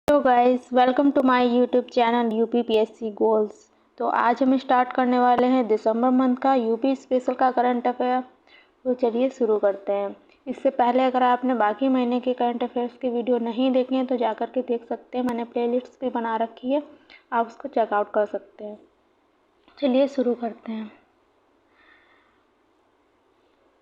Hello guys, welcome to my YouTube channel UPPSC goals. तो आज हम स्टार्ट करने वाले हैं दिसंबर मंथ का यूपी स्पेशल का करंट अफेयर। तो चलिए शुरू करते हैं। इससे पहले अगर आपने बाकी महीने के करंट अफेयर्स की वीडियो नहीं देखी हैं तो जाकर के देख सकते हैं। मैंने प्लेलिस्ट भी बना रखी है, आप उसको चेकआउट कर सकते हैं। चलिए शुरू करते हैं।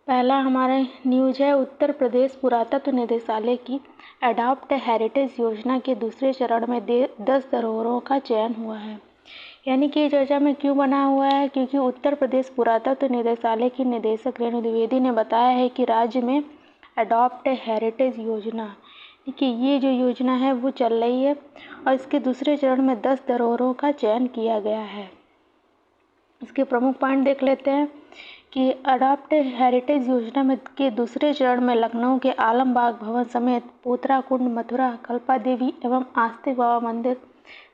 पहला हमारा न्यूज है, उत्तर प्रदेश पुरातत्व निदेशालय की अडॉप्ट हेरिटेज योजना के दूसरे चरण में 10 धरोहरों का चयन हुआ है। यानी कि चर्चा में क्यों बना हुआ है, क्योंकि उत्तर प्रदेश पुरातत्व निदेशालय की निदेशक रेणु द्विवेदी ने बताया है कि राज्य में अडॉप्ट हेरिटेज योजना कि ये जो योजना है वो चल रही है और इसके दूसरे चरण में 10 धरोहरों का चयन किया गया है। इसके प्रमुख पॉइंट देख लेते हैं कि अडॉप्ट हेरिटेज योजना में के दूसरे चरण में लखनऊ के आलमबाग भवन समेत पोथरा कुंड, मथुरा, कल्पा देवी एवं आस्तिक बाबा मंदिर,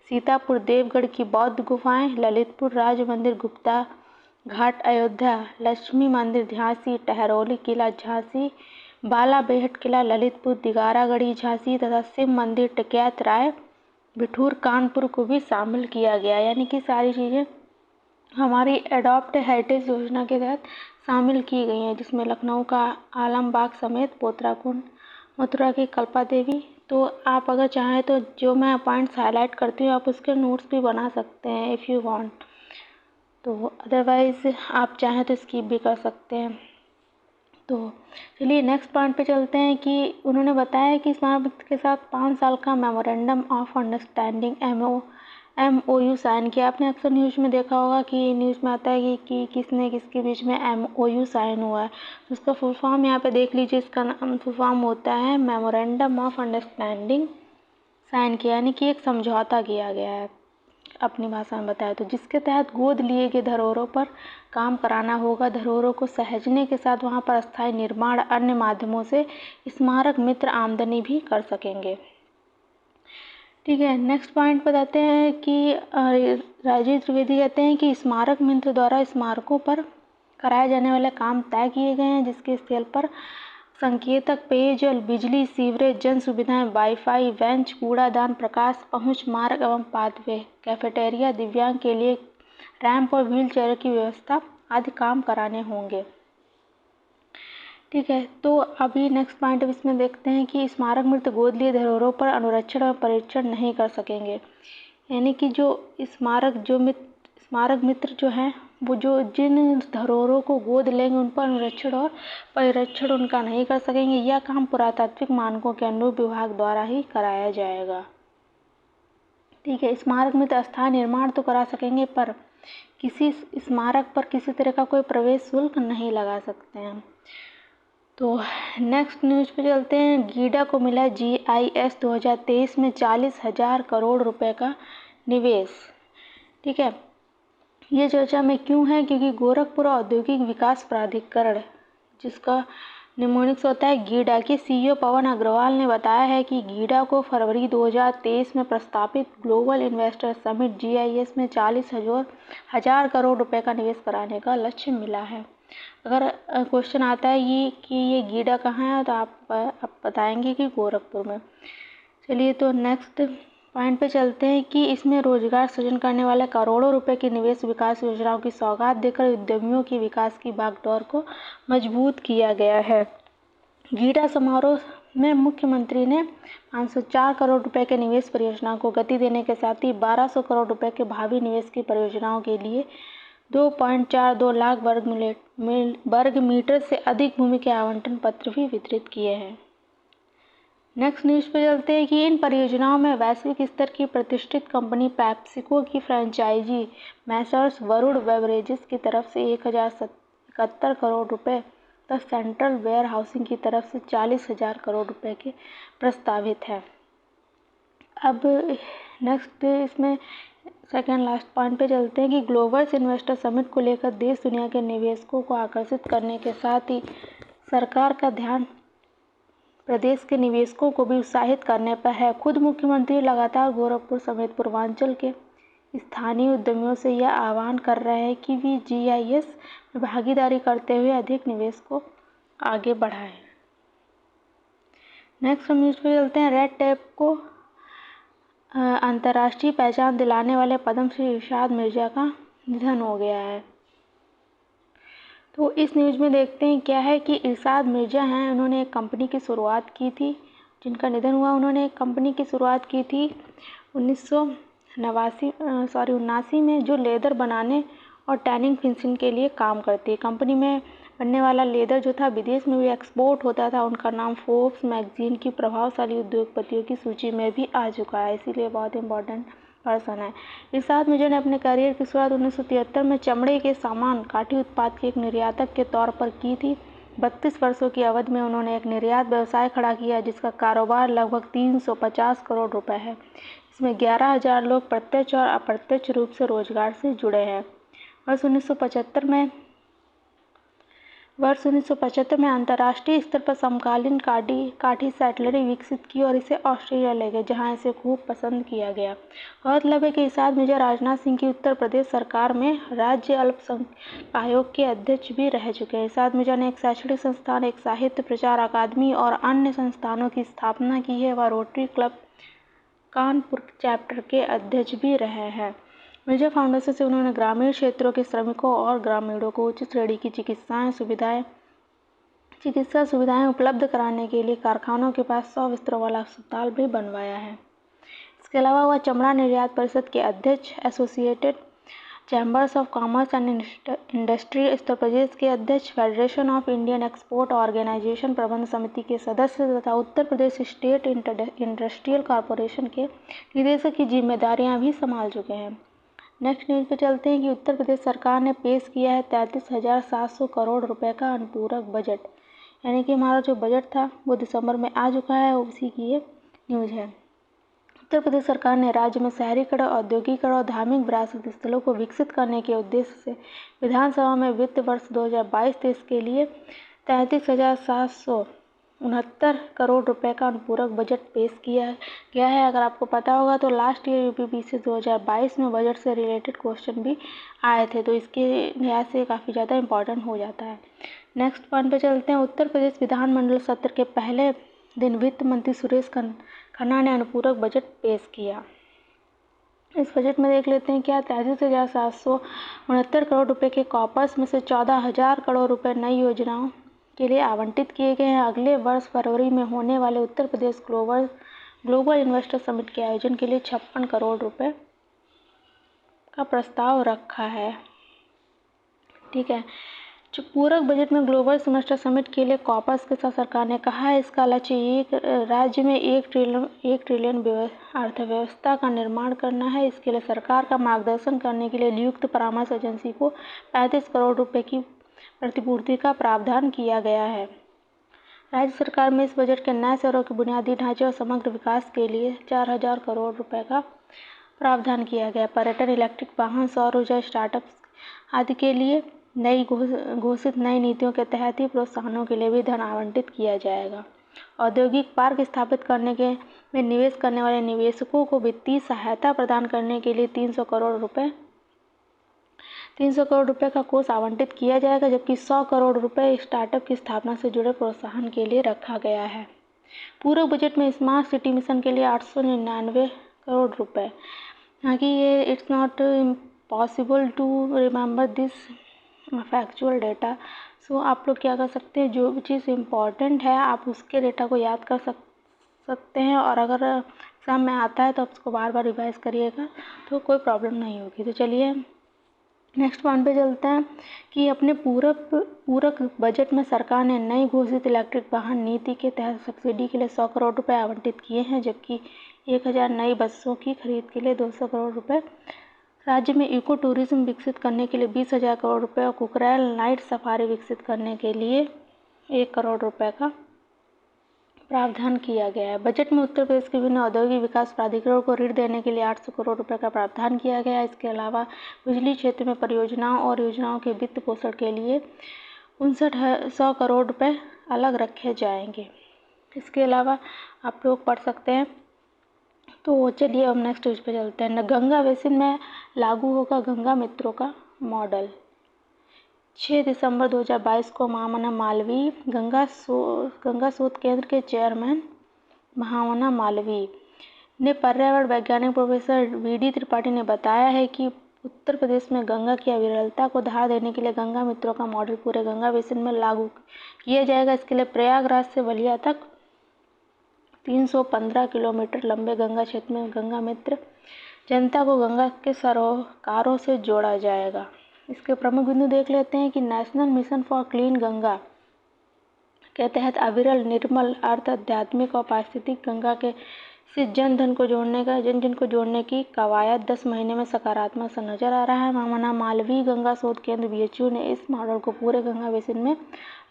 सीतापुर देवगढ़ की बौद्ध गुफाएं, ललितपुर राज मंदिर, गुप्ता घाट अयोध्या, लक्ष्मी मंदिर झांसी, टहरौली किला झांसी, बाला बेहट किला ललितपुर, दिगारागढ़ी झांसी तथा शिव मंदिर टिकैत राय बिठूर कानपुर को भी शामिल किया गया। यानी कि सारी चीज़ें हमारी अडॉप्ट हेरिटेज योजना के तहत शामिल की गई हैं, जिसमें लखनऊ का आलमबाग समेत पोथरा कुंड, मथुरा की कल्पा देवी। तो आप अगर चाहें तो जो मैं पॉइंट्स हाईलाइट करती हूँ आप उसके नोट्स भी बना सकते हैं इफ़ यू वांट। तो अदरवाइज़ आप चाहें तो स्किप भी कर सकते हैं। तो चलिए नेक्स्ट पॉइंट पे चलते हैं कि उन्होंने बताया कि स्मारक के साथ 5 साल का memorandum of understanding MOU sign किया। आपने अक्सर न्यूज़ में देखा होगा कि न्यूज़ में आता है कि किसने किसके बीच में MOU साइन हुआ है। तो उसका फुल फॉर्म यहाँ पे देख लीजिए। इसका फुल फॉर्म होता है मेमोरेंडम ऑफ अंडरस्टैंडिंग साइन किया, यानी कि एक समझौता किया गया है अपनी भाषा में बताया। तो जिसके तहत गोद लिए गए धरोहरों पर काम कराना होगा। धरोहरों को सहेजने के साथ वहाँ पर अस्थायी निर्माण अन्य माध्यमों से स्मारक मित्र आमदनी भी कर सकेंगे। ठीक है, नेक्स्ट पॉइंट बताते हैं कि राजीव त्रिवेदी कहते हैं कि स्मारक मित्र द्वारा स्मारकों पर कराए जाने वाले काम तय किए गए हैं, जिसके स्थल पर संकेतक, पेयजल, बिजली, सीवरेज, जन सुविधाएं, वाईफाई, बेंच, कूड़ादान, प्रकाश पहुंच, मार्ग एवं पाथवे, कैफेटेरिया, दिव्यांग के लिए रैंप और व्हील चेयर की व्यवस्था आदि काम कराने होंगे। ठीक है, तो अभी नेक्स्ट पॉइंट इसमें देखते हैं कि स्मारक मित्र गोद लिए धरोहरों पर अनुरक्षण और परीक्षण नहीं कर सकेंगे। यानी कि जो स्मारक मित्र जो हैं वो जो जिन धरोहरों को गोद लेंगे उन पर अनुरक्षण और परिरक्षण उनका नहीं कर सकेंगे। यह काम पुरातात्विक मानकों के अनुरूप विभाग द्वारा ही कराया जाएगा। ठीक है, स्मारक मित्र अस्थायी निर्माण तो करा सकेंगे पर किसी स्मारक पर किसी तरह का कोई प्रवेश शुल्क नहीं लगा सकते हैं। तो नेक्स्ट न्यूज़ पे चलते हैं। गीडा को मिला GIS 2023 में 40,000 करोड़ रुपए का निवेश। ठीक है, ये चर्चा में क्यों है, क्योंकि गोरखपुर औद्योगिक विकास प्राधिकरण, जिसका निमोनिक्स होता है गीडा, के CEO पवन अग्रवाल ने बताया है कि गीडा को फरवरी 2023 में प्रस्तावित ग्लोबल इन्वेस्टर समिट GIS में 40,000 करोड़ रुपए का निवेश कराने का लक्ष्य मिला है। अगर क्वेश्चन आता है ये गीडा कहाँ है तो आप बताएंगे कि गोरखपुर में। चलिए तो नेक्स्ट पॉइंट पे चलते हैं कि इसमें रोजगार सृजन करने वाले करोड़ों रुपए की निवेश विकास योजनाओं की सौगात देकर उद्यमियों की विकास की बागडोर को मजबूत किया गया है। गीडा समारोह में मुख्यमंत्री ने 504 करोड़ रुपए के निवेश परियोजनाओं को गति देने के साथ ही 1200 करोड़ रुपए के भावी निवेश की परियोजनाओं के लिए 2.42 लाख वर्ग मीटर से अधिक भूमि के आवंटन पत्र भी वितरित किए हैं। नेक्स्ट न्यूज़ पे चलते हैं कि इन परियोजनाओं में वैश्विक स्तर की प्रतिष्ठित कंपनी पैप्सिको की फ्रेंचाइजी मैसर्स वरुण बेवरेजेस की तरफ से 1071 करोड़ रुपए तथा सेंट्रल वेयर हाउसिंग की तरफ से 40,000 करोड़ रुपए के प्रस्तावित है। अब नेक्स्ट इसमें सेकेंड लास्ट पॉइंट पे चलते हैं कि ग्लोबल इन्वेस्टर समिट को लेकर देश दुनिया के निवेशकों को आकर्षित करने के साथ ही सरकार का ध्यान प्रदेश के निवेशकों को भी उत्साहित करने पर है। खुद मुख्यमंत्री लगातार गोरखपुर समेत पूर्वांचल के स्थानीय उद्यमियों से यह आह्वान कर रहे हैं कि वे GIS में भागीदारी करते हुए अधिक निवेश को आगे बढ़ाएं। नेक्स्ट हम न्यूज़ पे चलते हैं। रेड टेप को अंतर्राष्ट्रीय पहचान दिलाने वाले पद्मश्री इरशाद मिर्जा का निधन हो गया है। तो इस न्यूज़ में देखते हैं क्या है कि इरशाद मिर्जा हैं, उन्होंने एक कंपनी की शुरुआत की थी, जिनका निधन हुआ। उन्होंने एक कंपनी की शुरुआत की थी 1989 में, जो लेदर बनाने और टैनिंग फिनिशिंग के लिए काम करती है। कंपनी में बनने वाला लेदर जो था विदेश में भी एक्सपोर्ट होता था। उनका नाम फोर्ब्स मैगजीन की प्रभावशाली उद्योगपतियों की सूची में भी आ चुका है, इसीलिए बहुत इंपॉर्टेंट पर्सन है। इरशाद मिर्जा ने अपने करियर की शुरुआत 1973 में चमड़े के सामान काठी उत्पाद के एक निर्यातक के तौर पर की थी। 32 वर्षों की अवधि में उन्होंने एक निर्यात व्यवसाय खड़ा किया, जिसका कारोबार लगभग 350 करोड़ रुपए है। इसमें 11,000 लोग प्रत्यक्ष और अप्रत्यक्ष रूप से रोजगार से जुड़े हैं। वर्ष 1975 में अंतर्राष्ट्रीय स्तर पर समकालीन काठी सैटलरी विकसित की और इसे ऑस्ट्रेलिया ले गए, जहां इसे खूब पसंद किया गया। गौरतलब है कि इरशाद मिर्जा राजनाथ सिंह की उत्तर प्रदेश सरकार में राज्य अल्पसंख्यक आयोग के अध्यक्ष भी रह चुके हैं। इरशाद मिर्जा ने एक शैक्षणिक संस्थान, एक साहित्य प्रचार अकादमी और अन्य संस्थानों की स्थापना की है। वह रोटरी क्लब कानपुर चैप्टर के अध्यक्ष भी रहे हैं। मिर्जा फाउंडेशन से उन्होंने ग्रामीण क्षेत्रों के श्रमिकों और ग्रामीणों को उच्च श्रेणी की चिकित्सा सुविधाएं उपलब्ध कराने के लिए कारखानों के पास 100 बिस्तरों वाला अस्पताल भी बनवाया है। इसके अलावा वह चमड़ा निर्यात परिषद के अध्यक्ष, Associated Chambers of Commerce and Industry Uttar Pradesh के अध्यक्ष, Federation of Indian Export Organisation प्रबंध समिति के सदस्य तथा Uttar Pradesh State Industrial Corporation के निदेशक की जिम्मेदारियां भी संभाल चुके हैं। नेक्स्ट न्यूज़ पे चलते हैं कि उत्तर प्रदेश सरकार ने पेश किया है 33,700 करोड़ रुपए का अनुपूरक बजट। यानी कि हमारा जो बजट था वो दिसंबर में आ चुका है, उसी की ये न्यूज़ है। उत्तर प्रदेश सरकार ने राज्य में शहरीकरण, औद्योगिकरण और धार्मिक विरासत स्थलों को विकसित करने के उद्देश्य से विधानसभा में वित्त वर्ष 2022-23 के लिए 33,769 करोड़ रुपए का अनुपूरक बजट पेश किया गया है। अगर आपको पता होगा तो लास्ट ईयर यूपीपीएससी से 2022 में बजट से रिलेटेड क्वेश्चन भी आए थे, तो इसके लिहाज से काफ़ी ज़्यादा इंपॉर्टेंट हो जाता है। नेक्स्ट पॉइंट पे चलते हैं। उत्तर प्रदेश विधानमंडल सत्र के पहले दिन वित्त मंत्री सुरेश खन्ना ने अनुपूरक बजट पेश किया। इस बजट में देख लेते हैं क्या 33,769 करोड़ रुपए के कॉर्पस में से 14,000 करोड़ रुपए नई योजनाओं के लिए आवंटित किए गए हैं। अगले वर्ष फरवरी में होने वाले Uttar Pradesh global investor summit के आयोजन के लिए 56 करोड़ रुपए का प्रस्ताव रखा है। ठीक है, जो पूरक बजट में ग्लोबल इन्वेस्टर समिट के लिए कॉर्पस के साथ सरकार ने कहा है, इसका लक्ष्य एक राज्य में 1 ट्रिलियन अर्थव्यवस्था का निर्माण करना है। इसके लिए सरकार का मार्गदर्शन करने के लिए नियुक्त परामर्श एजेंसी को 35 करोड़ रुपए की प्रतिपूर्ति का प्रावधान किया गया है। राज्य सरकार में इस बजट के नए शहरों के बुनियादी ढांचे और समग्र विकास के लिए 4,000 करोड़ रुपए का प्रावधान किया गया। पर्यटन, इलेक्ट्रिक वाहन, सौर ऊर्जा, स्टार्टअप्स आदि के लिए घोषित नई नीतियों के तहत ही प्रोत्साहनों के लिए भी धन आवंटित किया जाएगा। औद्योगिक पार्क स्थापित करने में निवेश करने वाले निवेशकों को वित्तीय सहायता प्रदान करने के लिए 300 करोड़ रुपए का कोष आवंटित किया जाएगा, जबकि 100 करोड़ रुपए स्टार्टअप की स्थापना से जुड़े प्रोत्साहन के लिए रखा गया है। पूरे बजट में स्मार्ट सिटी मिशन के लिए 899 करोड़ रुपए। हालांकि ये it's not possible to remember this factual data, so आप लोग क्या कर सकते हैं, जो भी चीज़ इम्पॉर्टेंट है आप उसके डेटा को याद कर सकते हैं, और अगर एग्जाम में आता है तो आप उसको बार बार रिवाइज करिएगा तो कोई प्रॉब्लम नहीं होगी। तो चलिए नेक्स्ट पॉइंट पे चलते हैं कि अपने पूरक बजट में सरकार ने नई घोषित इलेक्ट्रिक वाहन नीति के तहत सब्सिडी के लिए 100 करोड़ रुपए आवंटित किए हैं, जबकि 1,000 नई बसों की खरीद के लिए 200 करोड़ रुपए, राज्य में इको टूरिज्म विकसित करने के लिए 20,000 करोड़ रुपए और कुकरेल नाइट सफारी विकसित करने के लिए 1 करोड़ रुपए का प्रावधान किया गया है। बजट में उत्तर प्रदेश के विभिन्न औद्योगिक विकास प्राधिकरणों को ऋण देने के लिए 800 करोड़ रुपए का प्रावधान किया गया है। इसके अलावा बिजली क्षेत्र में परियोजनाओं और योजनाओं के वित्त पोषण के लिए 59,100 करोड़ रुपए अलग रखे जाएंगे। इसके अलावा आप लोग पढ़ सकते हैं। तो चलिए अब नेक्स्ट पेज पे चलते हैं। गंगा बेसिन में लागू होगा गंगा मित्रों का मॉडल। 6 दिसंबर 2022 को महामना मालवीय गंगा शोध केंद्र के चेयरमैन महामना मालवीय ने पर्यावरण वैज्ञानिक प्रोफेसर वीडी त्रिपाठी ने बताया है कि उत्तर प्रदेश में गंगा की अविरलता को धार देने के लिए गंगा मित्रों का मॉडल पूरे गंगा बेसिन में लागू किया जाएगा। इसके लिए प्रयागराज से बलिया तक 315 किलोमीटर लंबे गंगा क्षेत्र में गंगा मित्र जनता को गंगा के सरोकारों से जोड़ा जाएगा। इसके प्रमुख बिंदु देख लेते हैं कि national mission for clean Ganga के तहत अविरल, निर्मल, अर्थ, आध्यात्मिक और पारिस्थितिक गंगा के से जन जन को जोड़ने की कवायद 10 महीने में सकारात्मक सा नजर आ रहा है। माना मालवीय गंगा शोध केंद्र बीएचयू ने इस मॉडल को पूरे गंगा बेसिन में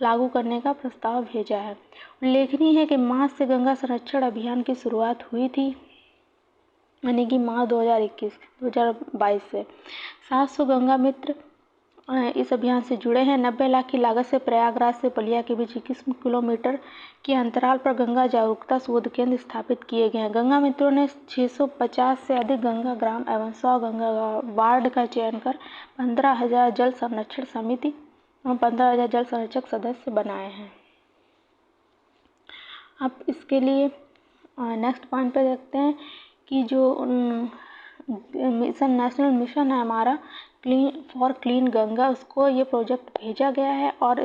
लागू करने का प्रस्ताव भेजा है। उल्लेखनीय है कि मार्च से गंगा संरक्षण अभियान की शुरुआत हुई थी, यानी कि मार्च 2022 से 700 गंगा मित्र इस अभियान से जुड़े हैं। 90 लाख की लागत से प्रयागराज से बलिया के बीच 21 किलोमीटर के अंतराल पर गंगा जागरूकता शोध केंद्र स्थापित किए गए हैं। गंगा मित्रों ने 650 से अधिक गंगा ग्राम एवं 100 गंगा वार्ड का चयन कर 15,000 जल संरक्षण समिति और 15,000 जल संरक्षक सदस्य बनाए हैं। अब इसके लिए नेक्स्ट पॉइंट पे देखते हैं कि जो नेशनल मिशन है हमारा क्लीन गंगा, उसको ये प्रोजेक्ट भेजा गया है और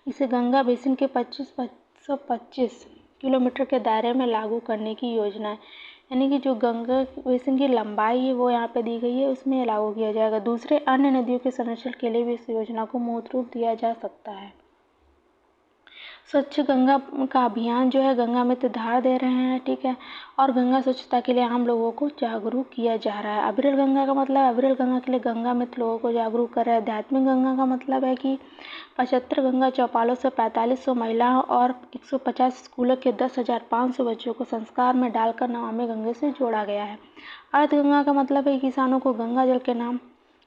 इसे गंगा बेसिन के 25 किलोमीटर के दायरे में लागू करने की योजना है। यानी कि जो गंगा बेसिन की लंबाई है वो यहाँ पे दी गई है, उसमें लागू किया जाएगा। दूसरे अन्य नदियों के संरक्षण के लिए भी इस योजना को मूर्त रूप दिया जा सकता है। स्वच्छ गंगा का अभियान जो है गंगा मित्र धार दे रहे हैं, ठीक है, और गंगा स्वच्छता के लिए आम लोगों को जागरूक किया जा रहा है। अविरल गंगा का मतलब अविरल गंगा के लिए गंगा मित्र लोगों को जागरूक कर रहे हैं। आध्यात्मिक गंगा का मतलब है कि 75 गंगा चौपालों से 4500 महिलाओं और 150 स्कूलों के 10,500 बच्चों को संस्कार में डालकर नमामि गंगे से जोड़ा गया है। अर्थ गंगा का मतलब है किसानों को गंगा जल के नाम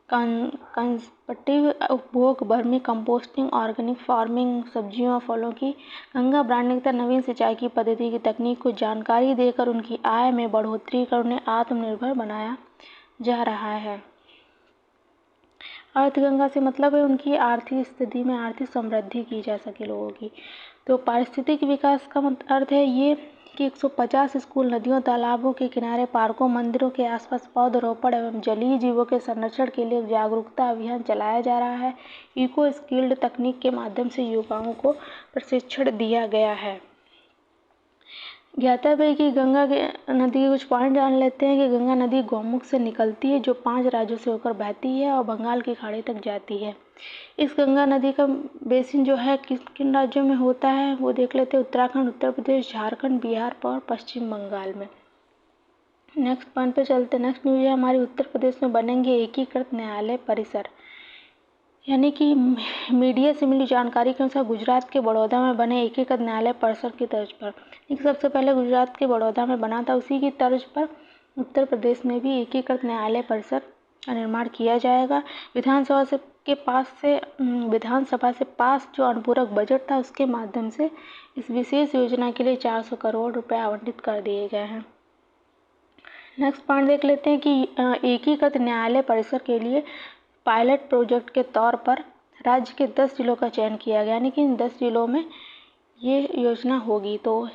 कंजर्वेटिव उपभोग, वर्मी कंपोस्टिंग, ऑर्गेनिक फार्मिंग, सब्जियों और फलों की गंगा ब्रांडिंग तथा नवीन सिंचाई की पद्धति की तकनीक को जानकारी देकर उनकी आय में बढ़ोतरी कर उन्हें आत्मनिर्भर बनाया जा रहा है। अर्थ गंगा से मतलब है उनकी आर्थिक स्थिति में आर्थिक समृद्धि की जा सके लोगों की। तो पारिस्थितिक विकास का अर्थ है ये कि 150 स्कूल, नदियों, तालाबों के किनारे, पार्कों, मंदिरों के आसपास पौधरोपण एवं जलीय जीवों के संरक्षण के लिए जागरूकता अभियान चलाया जा रहा है। इको स्किल्ड तकनीक के माध्यम से युवाओं को प्रशिक्षण दिया गया है। ज्ञातव्य है कि गंगा के नदी के कुछ पॉइंट जान लेते हैं कि गंगा नदी गौमुख से निकलती है जो 5 राज्यों से होकर बहती है और बंगाल की खाड़ी तक जाती है। इस गंगा नदी का बेसिन जो है किन राज्यों में होता है वो देख लेते हैं। उत्तराखंड, उत्तर प्रदेश, झारखंड, बिहार और पश्चिम बंगाल में। नेक्स्ट पॉइंट पे चलते हैं। नेक्स्ट न्यूज है हमारी, उत्तर प्रदेश में बनेंगे एकीकृत न्यायालय परिसर। यानी कि मीडिया से मिली जानकारी के अनुसार गुजरात के बड़ौदा में बने एकीकृत न्यायालय परिसर की तर्ज पर, सबसे पहले गुजरात के बड़ौदा में बना था, उसी की तर्ज पर उत्तर प्रदेश में भी एकीकृत न्यायालय परिसर का निर्माण किया जाएगा। विधानसभा से पास जो अनुपूरक बजट था उसके माध्यम से इस विशेष योजना के लिए 400 करोड़ रुपए आवंटित कर दिए गए हैं। नेक्स्ट पॉइंट देख लेते हैं कि एकीकृत न्यायालय परिसर के लिए पायलट प्रोजेक्ट के तौर पर राज्य के 10 जिलों का चयन किया गया, यानी कि इन 10 जिलों में ये योजना होगी। तो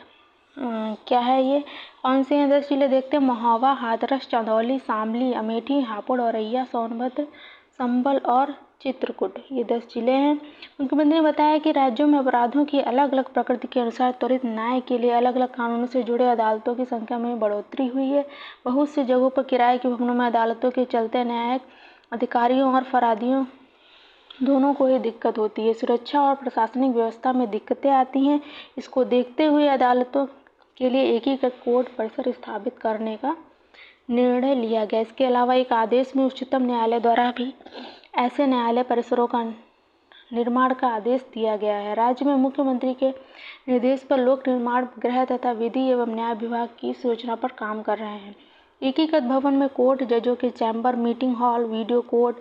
क्या है ये, कौन से हैं 10 जिले देखते हैं। महोबा, हाथरस, चंदौली, शामली, अमेठी, हापुड़, औरैया, सोनभद्र, संभल और चित्रकूट, ये 10 जिले हैं। मुख्यमंत्री ने बताया कि राज्यों में अपराधों की अलग अलग प्रकृति के अनुसार त्वरित न्याय के लिए अलग अलग कानूनों से जुड़े अदालतों की संख्या में बढ़ोतरी हुई है। बहुत सी जगहों पर किराए के भवनों में अदालतों के चलते न्यायिक अधिकारियों और फरादियों दोनों को ही दिक्कत होती है। सुरक्षा और प्रशासनिक व्यवस्था में दिक्कतें आती हैं। इसको देखते हुए अदालतों के लिए एकीकृत कोर्ट परिसर स्थापित करने का निर्णय लिया गया। इसके अलावा एक आदेश में उच्चतम न्यायालय द्वारा भी ऐसे न्यायालय परिसरों का निर्माण का आदेश दिया गया है। राज्य में मुख्यमंत्री के निर्देश पर लोक निर्माण, गृह तथा विधि एवं न्याय विभाग की इस योजना पर काम कर रहे हैं। एकीकृत भवन में कोर्ट, जजों के chamber, meeting hall, video court,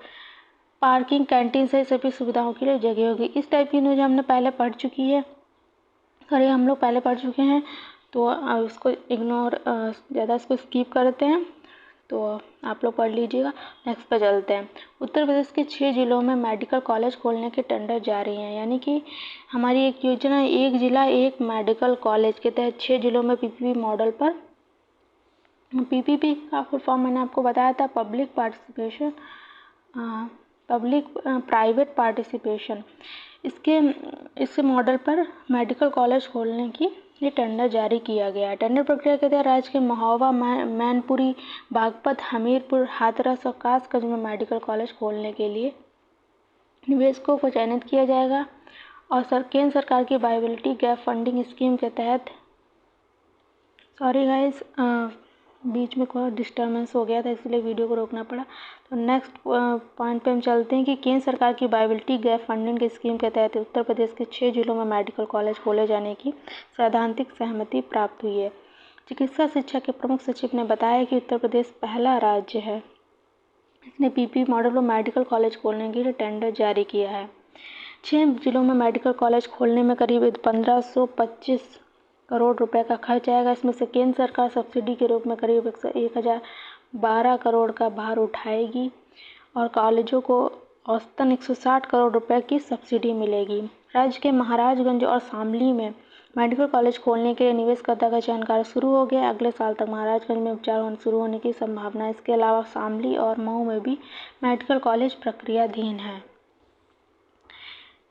parking, canteen सहित सभी सुविधाओं के लिए जगह होगी। इस टाइप की न्यूज हमने पहले पढ़ चुकी है, हम लोग पहले पढ़ चुके हैं, तो उसको इग्नोर ज़्यादा इसको स्किप करते हैं, तो आप लोग पढ़ लीजिएगा। नेक्स्ट पे चलते हैं। उत्तर प्रदेश के 6 जिलों में मेडिकल कॉलेज खोलने के टेंडर जारी हैं, यानी कि हमारी एक योजना, एक जिला एक मेडिकल कॉलेज के तहत 6 जिलों में पीपीपी मॉडल पर पीपीपी का फुल फॉर्म मैंने आपको बताया था, पब्लिक प्राइवेट पार्टिसिपेशन। इसके मॉडल पर मेडिकल कॉलेज खोलने की ये टेंडर जारी किया गया है। टेंडर प्रक्रिया के तहत राज्य के महोबा, मैनपुरी, बागपत, हमीरपुर, हाथरस और कासगंज में मेडिकल कॉलेज खोलने के लिए निवेशकों को चयनित किया जाएगा और केंद्र सरकार की वायबिलिटी गैप फंडिंग स्कीम के तहत, सॉरी गाइस, बीच में कोई डिस्टर्बेंस हो गया था इसलिए वीडियो को रोकना पड़ा। तो नेक्स्ट पॉइंट पे हम चलते हैं कि केंद्र सरकार की वायबिलिटी गैप फंडिंग की स्कीम के तहत उत्तर प्रदेश के 6 जिलों में मेडिकल कॉलेज खोले जाने की सैद्धांतिक सहमति प्राप्त हुई है। चिकित्सा शिक्षा के प्रमुख सचिव ने बताया कि उत्तर प्रदेश पहला राज्य है इसने पीपी मॉडल पर मेडिकल कॉलेज खोलने के लिए टेंडर जारी किया है। 6 जिलों में मेडिकल कॉलेज खोलने में करीब 1525 करोड़ रुपए का खर्च आएगा। इसमें से केंद्र सरकार सब्सिडी के रूप में करीब 1012 करोड़ का भार उठाएगी और कॉलेजों को औसतन 160 करोड़ रुपए की सब्सिडी मिलेगी। राज्य के महाराजगंज और शामली में मेडिकल कॉलेज खोलने के लिए निवेशकर्ता का चयन कार्य शुरू हो गया। अगले साल तक महाराजगंज में उपचार शुरू होने की संभावना है। इसके अलावा शामली और मऊ में भी मेडिकल कॉलेज प्रक्रियाधीन है।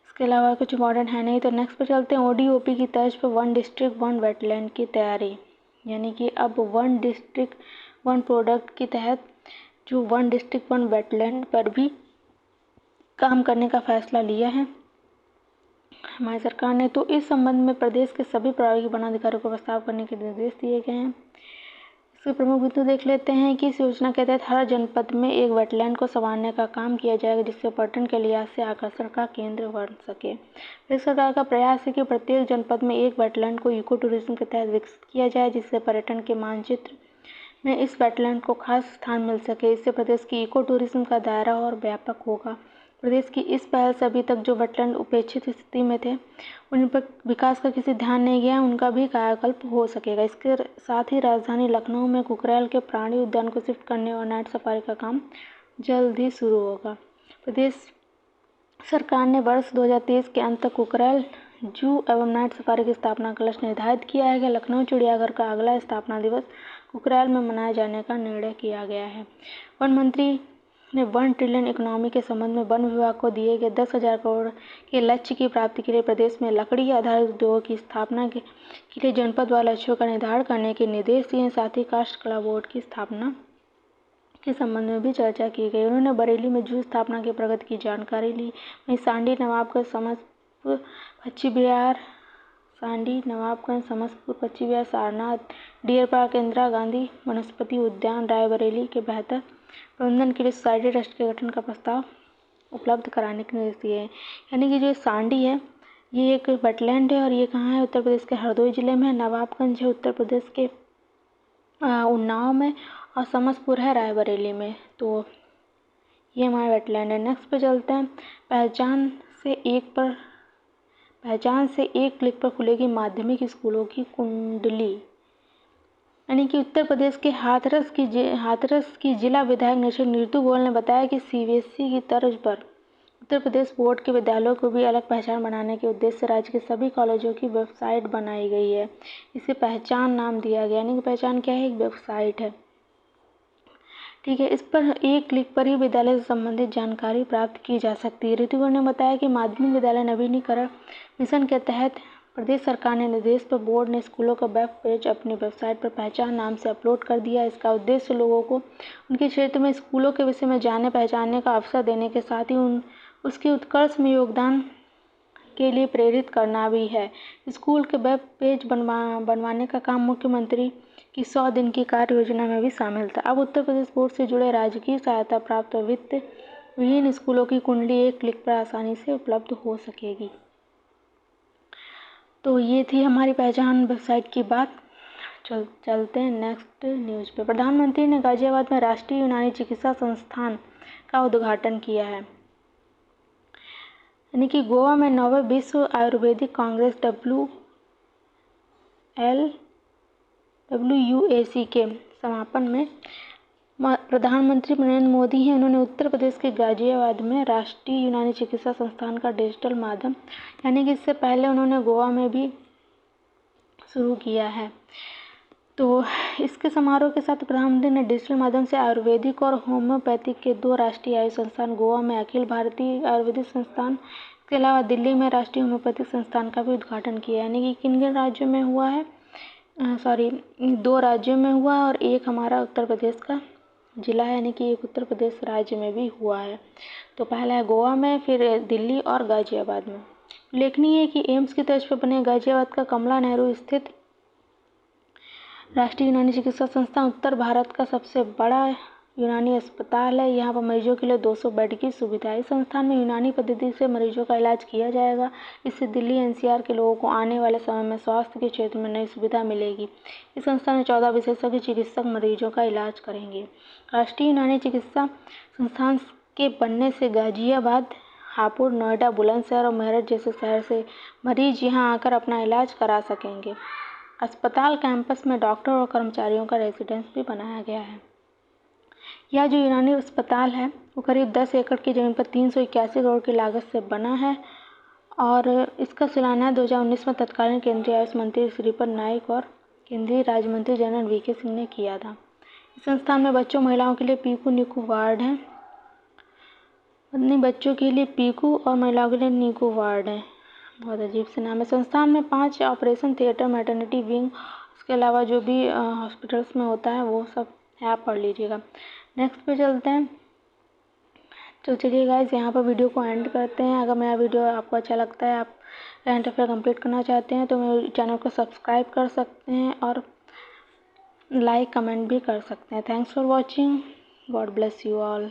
इसके अलावा कुछ इम्पॉर्टेंट है नहीं। तो नेक्स्ट पे चलते हैं। ओडीओपी की तर्ज पर 1 डिस्ट्रिक्ट 1 वेटलैंड की तैयारी, यानी कि अब 1 डिस्ट्रिक्ट 1 प्रोडक्ट के तहत जो 1 डिस्ट्रिक्ट 1 वेटलैंड पर भी काम करने का फैसला लिया है हमारी सरकार ने। तो इस संबंध में प्रदेश के सभी प्रभारी वनाधिकारियों को प्रस्ताव करने के निर्देश दिए गए हैं। इसके प्रमुख बिंदु देख लेते हैं कि इस योजना के तहत हर जनपद में एक वेटलैंड को संवारने का काम किया जाएगा, जिससे पर्यटन के लिहाज से आकर्षण का केंद्र बन सके। प्रदेश सरकार का प्रयास है कि प्रत्येक जनपद में एक वेटलैंड को इको टूरिज्म के तहत विकसित किया जाए, जिससे पर्यटन के मानचित्र में इस वेटलैंड को खास स्थान मिल सके। इससे प्रदेश की इको टूरिज्म का दायरा और व्यापक होगा। प्रदेश की इस पहल से अभी तक जो वेटलैंड उपेक्षित स्थिति में थे, उन पर विकास का किसी ध्यान नहीं गया, उनका भी कायाकल्प हो सकेगा। इसके साथ ही राजधानी लखनऊ में कुकरेल के प्राणी उद्यान को शिफ्ट करने और नाइट सफारी का काम जल्द ही शुरू होगा। प्रदेश सरकार ने वर्ष 2023 के अंत तक कुकरेल जू एवं नाइट सफारी की स्थापना का लक्ष्य निर्धारित किया है कि लखनऊ चिड़ियाघर का अगला स्थापना दिवस कुकरेल में मनाए जाने का निर्णय किया गया है। वन मंत्री ने 1 ट्रिलियन इकोनॉमी के संबंध में वन विभाग को दिए गए 10,000 करोड़ के लक्ष्य की प्राप्ति के लिए प्रदेश में लकड़ी आधारित उद्योगों की स्थापना के लिए जनपदवार लक्ष्यों का निर्धारण करने के निर्देश दिए। साथ ही काष्ठ कला बोर्ड की स्थापना के संबंध में भी चर्चा की गई। उन्होंने बरेली में जू स्थापना की प्रगति की जानकारी ली। वहीं सांडी, नवाबगंज, समस्तपुर, पश्चिम बिहार, सारनाथ, डियर पार्क, इंदिरा गांधी वनस्पति उद्यान, रायबरेली के बेहतर प्रबंधन के लिए सोसाइटी ट्रस्ट के गठन का प्रस्ताव उपलब्ध कराने के निर्देश दिए हैं। यानी कि जो सांडी है ये एक वेटलैंड है और ये कहाँ है? उत्तर प्रदेश के हरदोई जिले में। नवाबगंज है उत्तर प्रदेश के उन्नाव में और समस्तपुर है रायबरेली में। तो ये हमारा वेटलैंड है। नेक्स्ट पे चलते हैं। पहचान से एक क्लिक पर खुलेगी माध्यमिक स्कूलों की कुंडली, यानी कि उत्तर प्रदेश के हाथरस की जिला विधायक निरीक्षक नीतू गोयल ने बताया कि सीबीएसई की तर्ज पर उत्तर प्रदेश बोर्ड के विद्यालयों को भी अलग पहचान बनाने के उद्देश्य से राज्य के सभी कॉलेजों की वेबसाइट बनाई गई है। इसे पहचान नाम दिया गया। यानी कि पहचान क्या है? एक वेबसाइट है, ठीक है। इस पर एक क्लिक पर ही विद्यालय से संबंधित जानकारी प्राप्त की जा सकती है। ऋतु गोयल ने बताया कि माध्यमिक विद्यालय नवीनीकरण मिशन के तहत प्रदेश सरकार ने निर्देश पर बोर्ड ने स्कूलों का वेब पेज अपनी वेबसाइट पर पहचान नाम से अपलोड कर दिया। इसका उद्देश्य लोगों को उनके क्षेत्र में स्कूलों के विषय में जानने पहचानने का अवसर देने के साथ ही उसके उत्कर्ष में योगदान के लिए प्रेरित करना भी है। स्कूल के वेब पेज बनवाने का काम मुख्यमंत्री की 100 दिन की कार्य योजना में भी शामिल था। अब उत्तर प्रदेश बोर्ड से जुड़े राजकीय सहायता प्राप्त वित्त विहीन स्कूलों की कुंडली एक क्लिक पर आसानी से उपलब्ध हो सकेगी। तो ये थी हमारी पहचान वेबसाइट की बात। चलते हैं नेक्स्ट न्यूज़ पे। प्रधानमंत्री ने गाजियाबाद में राष्ट्रीय यूनानी चिकित्सा संस्थान का उद्घाटन किया है। यानी कि गोवा में 9वें विश्व आयुर्वेदिक कांग्रेस WUAC के समापन में प्रधानमंत्री नरेंद्र मोदी हैं। उन्होंने उत्तर प्रदेश के गाजियाबाद में राष्ट्रीय यूनानी चिकित्सा संस्थान का डिजिटल माध्यम, यानी कि इससे पहले उन्होंने गोवा में भी शुरू किया है। तो इसके समारोह के साथ प्रधानमंत्री ने डिजिटल माध्यम से आयुर्वेदिक और होम्योपैथिक के 2 राष्ट्रीय आयुष संस्थान गोवा में अखिल भारतीय आयुर्वेदिक संस्थान के अलावा दिल्ली में राष्ट्रीय होम्योपैथिक संस्थान का भी उद्घाटन किया। यानी कि किन किन राज्यों में हुआ है, 2 राज्यों में हुआ और एक हमारा उत्तर प्रदेश का जिला है, यानी कि एक उत्तर प्रदेश राज्य में भी हुआ है। तो पहला है गोवा में, फिर दिल्ली और गाजियाबाद में। उल्लेखनीय है कि एम्स की तर्ज पर बने गाजियाबाद का कमला नेहरू स्थित राष्ट्रीय यूनानी चिकित्सा संस्थान उत्तर भारत का सबसे बड़ा यूनानी अस्पताल है। यहाँ पर मरीजों के लिए 200 बेड की सुविधा है। इस संस्थान में यूनानी पद्धति से मरीजों का इलाज किया जाएगा। इससे दिल्ली एनसीआर के लोगों को आने वाले समय में स्वास्थ्य के क्षेत्र में नई सुविधा मिलेगी। इस संस्थान में 14 विशेषज्ञ चिकित्सक मरीजों का इलाज करेंगे। राष्ट्रीय यूनानी चिकित्सा संस्थान के बनने से गाजियाबाद, हापुड़, नोएडा, बुलंदशहर और मेरठ जैसे शहर से मरीज यहाँ आकर अपना इलाज करा सकेंगे। अस्पताल कैंपस में डॉक्टर और कर्मचारियों का रेजिडेंस भी बनाया गया है। यह जो यूनानी अस्पताल है वो करीब 10 एकड़ की ज़मीन पर 381 करोड़ की लागत से बना है और इसका शिलान्यास 2019 में तत्कालीन केंद्रीय आयुष मंत्री श्रीपद नाइक और केंद्रीय राज्य मंत्री जनरल वीके सिंह ने किया था। इस संस्थान में बच्चों महिलाओं के लिए पीकू नीकू वार्ड है, बच्चों के लिए पीकू और महिलाओं के लिए नीकू वार्ड है। बहुत अजीब से नाम है। संस्थान में 5 ऑपरेशन थिएटर, मैटरनिटी विंग, उसके अलावा जो भी हॉस्पिटल्स में होता है वो सब है, आप पढ़ लीजिएगा। नेक्स्ट पे चलते हैं। तो चलिए गाइस, यहाँ पर वीडियो को एंड करते हैं। अगर मेरा वीडियो आपको अच्छा लगता है, आप करंट अफेयर कंप्लीट करना चाहते हैं तो मेरे चैनल को सब्सक्राइब कर सकते हैं और लाइक कमेंट भी कर सकते हैं। Thanks for watching. God bless you all.